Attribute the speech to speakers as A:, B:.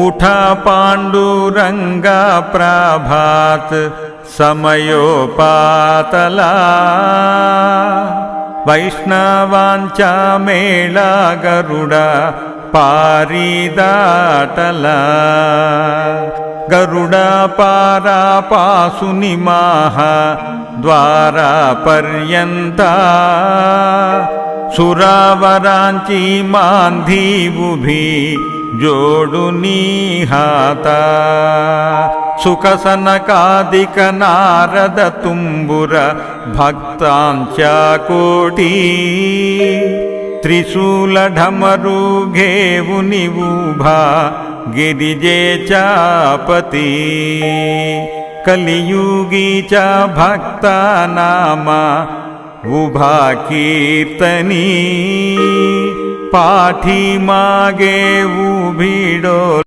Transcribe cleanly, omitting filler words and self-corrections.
A: उठा पांडुरंगा प्रभात समयोपातला वैष्णवांचा मेळा गरुडा पारिदाटला गरुडा पारापासुनि महा द्वारापर्यंता सुरावरांची मांधी उभी जोडुनी हाता सुखसनकादिक नारद तुंबुर भक्तांच्या कोटी त्रिशूल ढमरू घेऊनी उभा गिरिजेचा पती कलियुगीच्या भक्ता नामा उभा कीर्तनी पाठी मागे उभी डोल